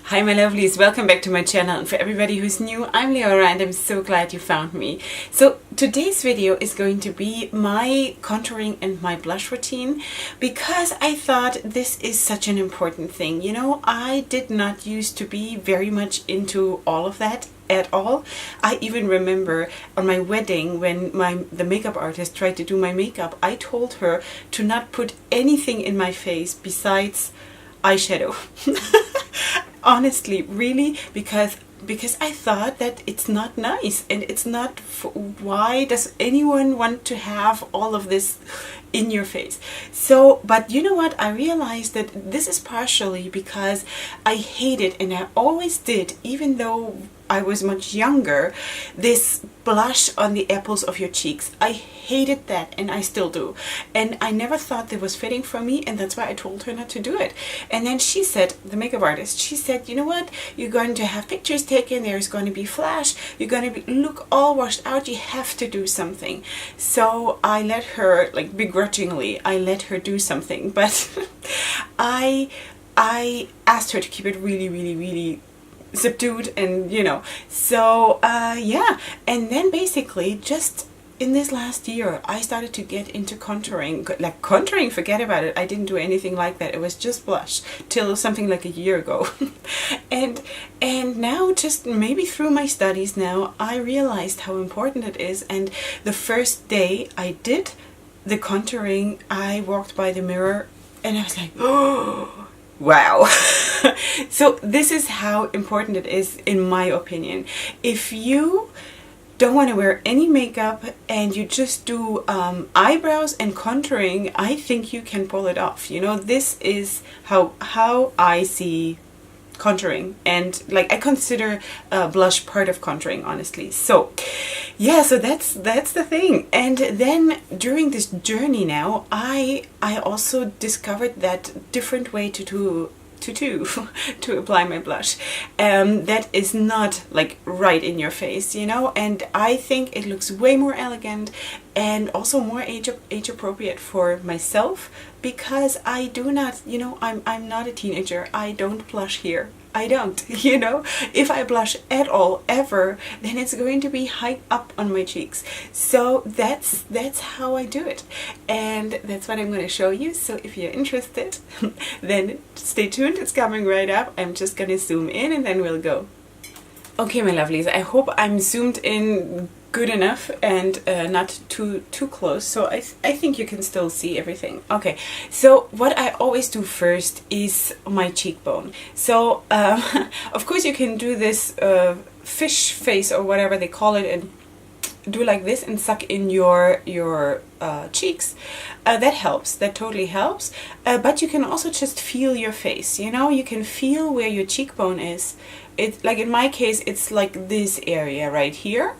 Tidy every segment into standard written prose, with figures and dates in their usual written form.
Hi my lovelies, welcome back to my channel, and for everybody who's new, I'm Leorah and I'm so glad you found me. So today's video is going to be my contouring and my blush routine because I thought this is such an important thing. You know, I did not used to be very much into all of that at all. I even remember on my wedding when the makeup artist tried to do my makeup, I told her to not put anything in my face besides eyeshadow. Honestly, really, because I thought that it's not nice, and it's not, why does anyone want to have all of this in your face? So, but you know what, I realized that this is partially because I hate it, and I always did, even though I was much younger, this blush on the apples of your cheeks. I hated that, and I still do, and I never thought that was fitting for me, and that's why I told her not to do it. And then she said, the makeup artist, she said, you know what, you're going to have pictures taken, there's going to be flash, you're going to look all washed out, you have to do something. So I let her, like begrudgingly, I let her do something, but I asked her to keep it really subdued, and you know, so yeah. And then basically just in this last year I started to get into contouring. Like contouring, forget about it, I didn't do anything like that, it was just blush till something like a year ago. and now, just maybe through my studies now, I realized how important it is. And the first day I did the contouring, I walked by the mirror and I was like, oh wow. So this is how important it is, in my opinion. If you don't want to wear any makeup and you just do eyebrows and contouring, I think you can pull it off. You know, this is how I see contouring, and like I consider blush part of contouring, honestly. So yeah, so that's the thing. And then during this journey now, I also discovered that different way to apply my blush that is not like right in your face, you know, and I think it looks way more elegant and also more age appropriate for myself, because I do not, you know, I'm not a teenager, I don't blush here. I don't, you know, if I blush at all ever, then it's going to be high up on my cheeks. So that's how I do it, and that's what I'm going to show you. So if you're interested, then stay tuned, it's coming right up. I'm just going to zoom in and then we'll go. Okay my lovelies, I hope I'm zoomed in good enough and not too close, so I think you can still see everything. Okay, so what I always do first is my cheekbone. So of course you can do this fish face or whatever they call it, and do like this and suck in your cheeks. That helps, that totally helps. But you can also just feel your face, you know, you can feel where your cheekbone is. It's like, in my case, it's like this area right here.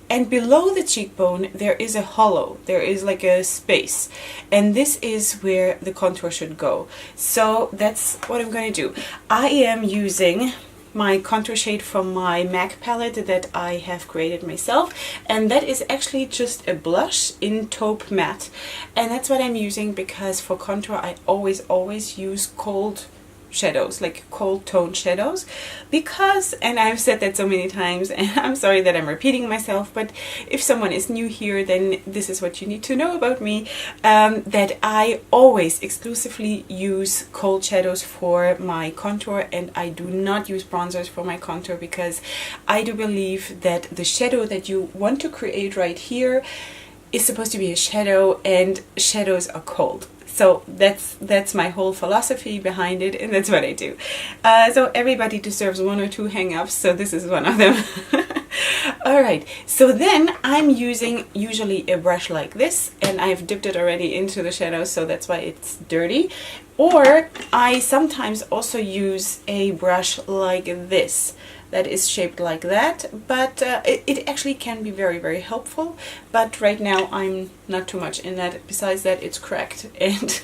And below the cheekbone there is a hollow, there is like a space, and this is where the contour should go. So that's what I'm going to do. I am using my contour shade from my MAC palette that I have created myself, and that is actually just a blush in taupe matte, and that's what I'm using because for contour I always use cold shadows, like cold tone shadows, because, and I've said that so many times, and I'm sorry that I'm repeating myself, but if someone is new here, then this is what you need to know about me, that I always exclusively use cold shadows for my contour, and I do not use bronzers for my contour, because I do believe that the shadow that you want to create right here is supposed to be a shadow, and shadows are cold. So that's my whole philosophy behind it, and that's what I do. So everybody deserves one or two hang-ups, so this is one of them. Alright, so then I'm using usually a brush like this, and I've dipped it already into the shadows, so that's why it's dirty. Or I sometimes also use a brush like this, that is shaped like that, but it actually can be very helpful, but right now I'm not too much in that. Besides that, it's cracked and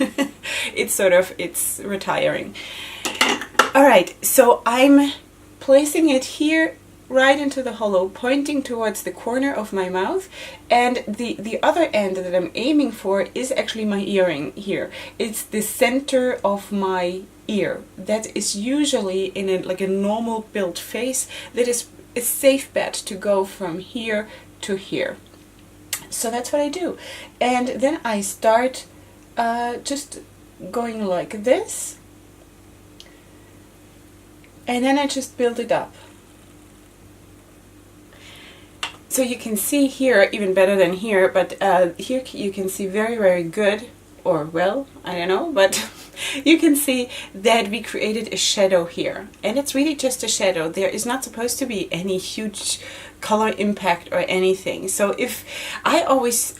it's retiring. Alright, so I'm placing it here right into the hollow, pointing towards the corner of my mouth, and the other end that I'm aiming for is actually my earring here. It's the center of my ear. That is usually in a, like a normal built face, that is a safe bet to go from here to here. So that's what I do. And then I start just going like this. And then I just build it up. So you can see here, even better than here, but here you can see very, very good, or well, I don't know, but you can see that we created a shadow here. And it's really just a shadow. There is not supposed to be any huge color impact or anything. So if I always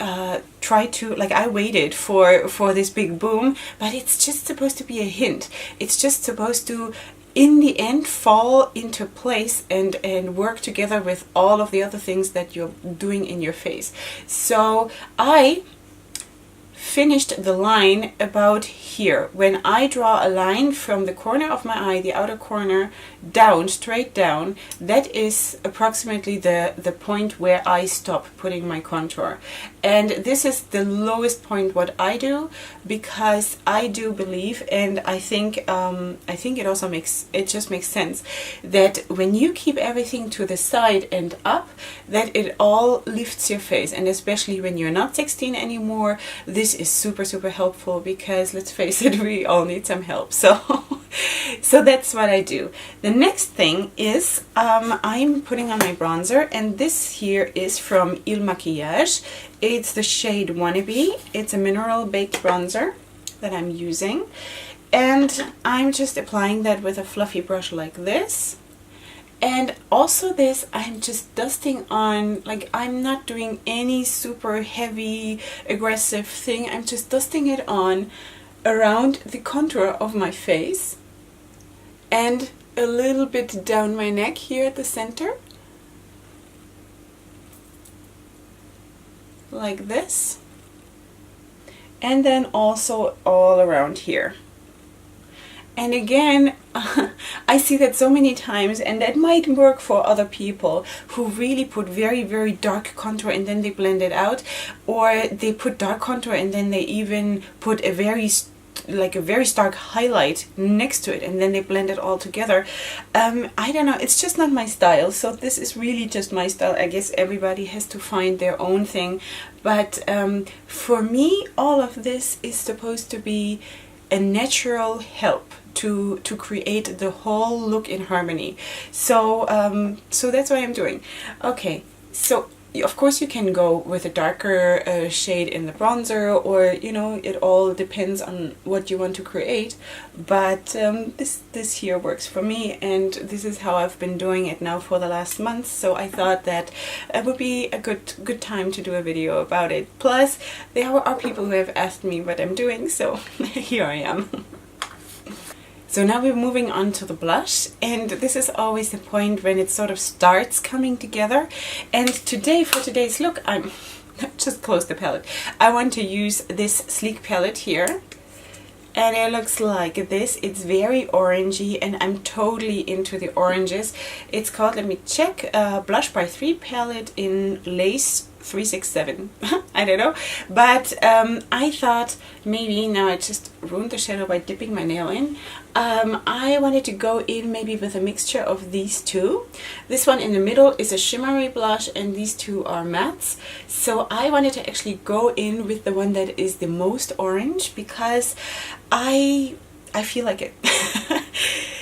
try to, like, I waited for this big boom, but it's just supposed to be a hint. It's just supposed to, in the end, fall into place and work together with all of the other things that you're doing in your face. So I finished the line about here. When I draw a line from the corner of my eye, the outer corner, down, straight down, that is approximately the point where I stop putting my contour. And this is the lowest point what I do, because I do believe, and I think it also just makes sense, that when you keep everything to the side and up, that it all lifts your face. And especially when you're not 16 anymore, this is super, super helpful, because let's face it, we all need some help. So that's what I do. The next thing is I'm putting on my bronzer, and this here is from Il Maquillage. It's the shade Wannabe. It's a mineral baked bronzer that I'm using, and I'm just applying that with a fluffy brush like this. And also this, I'm just dusting on, like, I'm not doing any super heavy aggressive thing. I'm just dusting it on around the contour of my face and a little bit down my neck here at the center, like this, and then also all around here. And again, I see that so many times, and that might work for other people who really put very, very dark contour and then they blend it out, or they put dark contour and then they even put a very stark highlight next to it, and then they blend it all together. I don't know, it's just not my style. So this is really just my style. I guess everybody has to find their own thing, but for me, all of this is supposed to be a natural help to create the whole look in harmony. So so that's what I'm doing. Okay, so of course you can go with a darker shade in the bronzer, or, you know, it all depends on what you want to create, but this here works for me, and this is how I've been doing it now for the last month. So I thought that it would be a good time to do a video about it. Plus there are people who have asked me what I'm doing, so here I am. So now we're moving on to the blush, and this is always the point when it sort of starts coming together. And today, for today's look, I'm just close the palette. I want to use this sleek palette here, and it looks like this. It's very orangey, and I'm totally into the oranges. It's called, let me check, Blush by 3 palette in Lace 367. I don't know, but I thought maybe, now I just ruined the shadow by dipping my nail in. I wanted to go in maybe with a mixture of these two. This one in the middle is a shimmery blush, and these two are mattes. So I wanted to actually go in with the one that is the most orange, because I feel like it.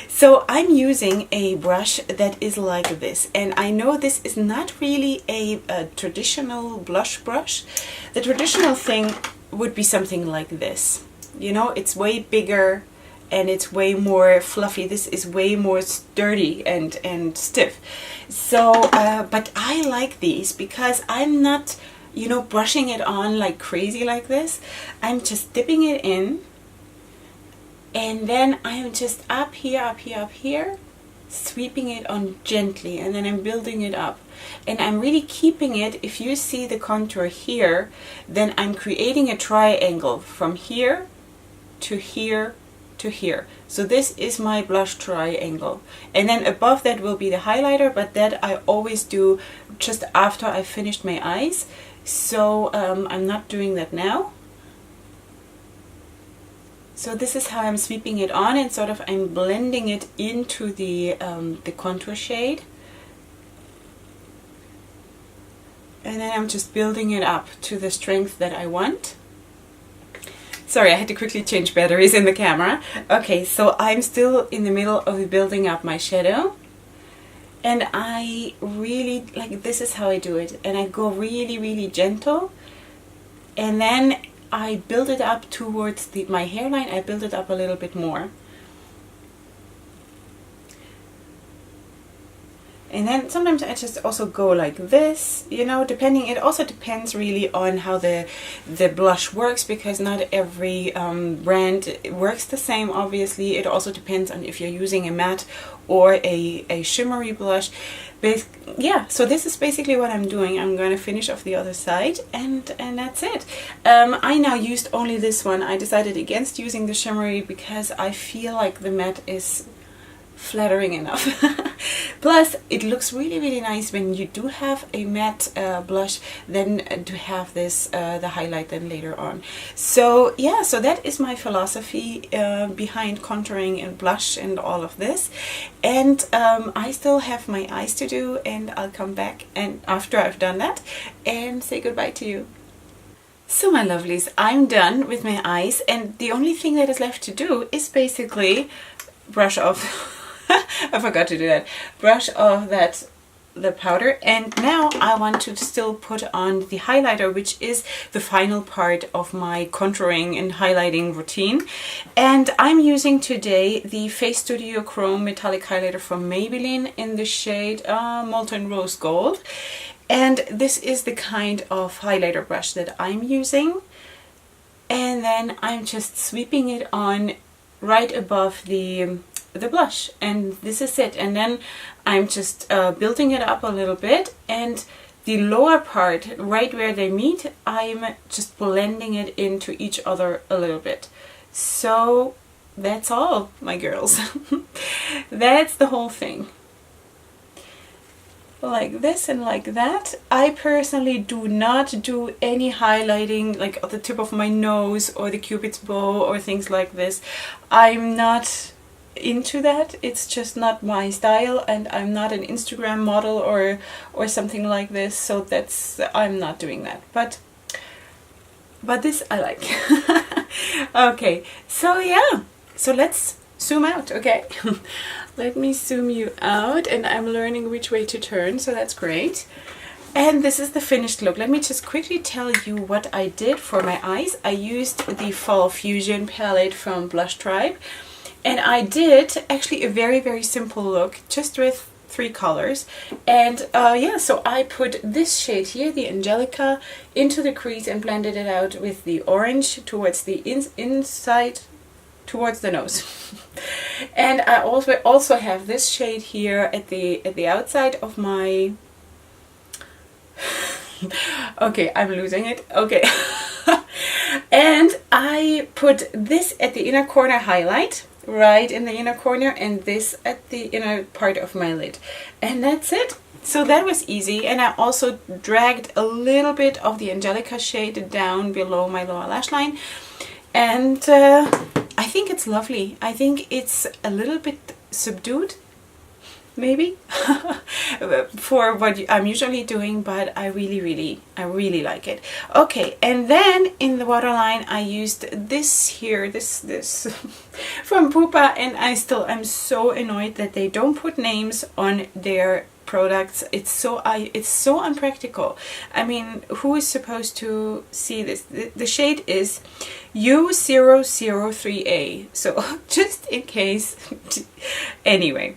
So I'm using a brush that is like this, and I know this is not really a traditional blush brush. The traditional thing would be something like this. You know, it's way bigger and it's way more fluffy. This is way more sturdy and stiff. So, but I like these because I'm not, you know, brushing it on like crazy like this. I'm just dipping it in. And then I'm just up here, sweeping it on gently, and then I'm building it up. And I'm really keeping it, if you see the contour here, then I'm creating a triangle from here to here to here. So this is my blush triangle. And then above that will be the highlighter, but that I always do just after I've finished my eyes. So I'm not doing that now. So this is how I'm sweeping it on, and sort of I'm blending it into the contour shade. And then I'm just building it up to the strength that I want. Sorry, I had to quickly change batteries in the camera. Okay, so I'm still in the middle of building up my shadow. And I really, like, this is how I do it. And I go really, really gentle. And then I build it up towards my hairline. I build it up a little bit more. And then sometimes I just also go like this, you know, depending. It also depends really on how the blush works, because not every brand works the same, obviously. It also depends on if you're using a matte or a shimmery blush. But yeah, so this is basically what I'm doing. I'm going to finish off the other side, and that's it. I now used only this one. I decided against using the shimmery because I feel like the matte is flattering enough. Plus it looks really, really nice when you do have a matte blush, then to have this the highlight then later on. So yeah, so that is my philosophy behind contouring and blush and all of this. And I still have my eyes to do, and I'll come back and after I've done that and say goodbye to you. So my lovelies, I'm done with my eyes, and the only thing that is left to do is basically brush off I forgot to do that. Brush off the powder, and now I want to still put on the highlighter, which is the final part of my contouring and highlighting routine. And I'm using today the Face Studio Chrome Metallic Highlighter from Maybelline in the shade Molten Rose Gold. And this is the kind of highlighter brush that I'm using. And then I'm just sweeping it on right above the blush, and this is it. And then I'm just building it up a little bit, and the lower part, right where they meet, I'm just blending it into each other a little bit. So that's all, my girls. That's the whole thing. Like this and like that. I personally do not do any highlighting like at the tip of my nose or the cupid's bow or things like this. I'm not into that. It's just not my style, and I'm not an Instagram model or something like this, so that's, I'm not doing that, but this I like. Okay, so yeah, so let's zoom out. Okay. Let me zoom you out, and I'm learning which way to turn, so that's great. And this is the finished look. Let me just quickly tell you what I did for my eyes. I used the Fall Fusion palette from Blush Tribe. And I did actually a very, very simple look, just with 3 colors. And yeah, so I put this shade here, the Angelica, into the crease and blended it out with the orange towards the inside, towards the nose. And I also have this shade here at the outside of my... Okay, I'm losing it. Okay. And I put this at the inner corner highlight, right in the inner corner, and this at the inner part of my lid, and that's it. So that was easy. And I also dragged a little bit of the Angelica shade down below my lower lash line, and I think it's lovely. I think it's a little bit subdued, maybe, for what I'm usually doing, but I really like it. Okay, and then in the waterline I used this here, this from Pupa, and I'm so annoyed that they don't put names on their products. It's so unpractical. I mean, who is supposed to see this? The shade is U003A, so just in case. Anyway.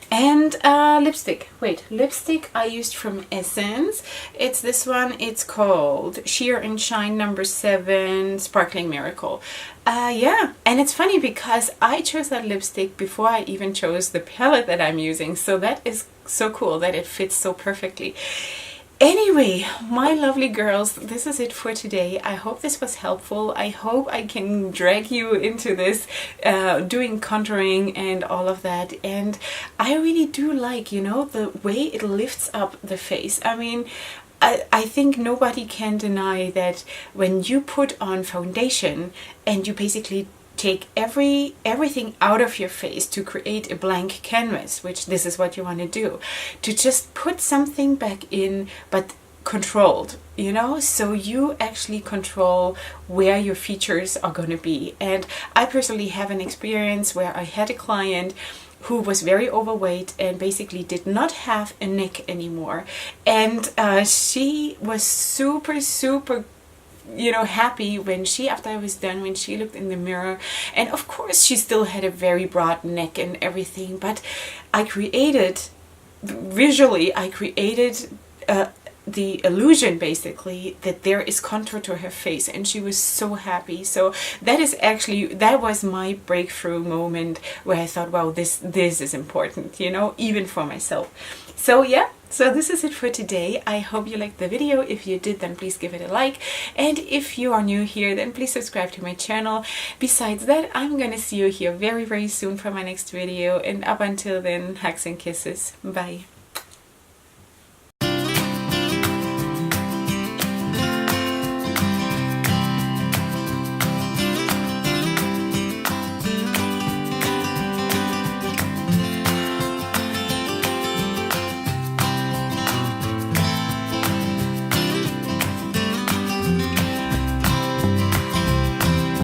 And lipstick. Lipstick I used from Essence. It's this one. It's called Sheer and Shine No. 7 Sparkling Miracle. Yeah, and it's funny because I chose that lipstick before I even chose the palette that I'm using. So that is so cool that it fits so perfectly. Anyway, my lovely girls, this is it for today. I hope this was helpful. I hope I can drag you into this doing contouring and all of that. And I really do like, you know, the way it lifts up the face. I mean, I think nobody can deny that when you put on foundation and you basically take everything out of your face to create a blank canvas, which this is what you want to do, to just put something back in, but controlled, you know, so you actually control where your features are going to be. And I personally have an experience where I had a client who was very overweight and basically did not have a neck anymore, and she was super you know, happy when after I was done, when she looked in the mirror. And of course she still had a very broad neck and everything, but I created visually the illusion basically that there is contour to her face, and she was so happy. So that was my breakthrough moment where I thought, wow, this is important, you know, even for myself. So yeah, so this is it for today. I hope you liked the video. If you did, then please give it a like, and if you are new here, then please subscribe to my channel. Besides that, I'm gonna see you here very soon for my next video, and up until then, hugs and kisses. Bye.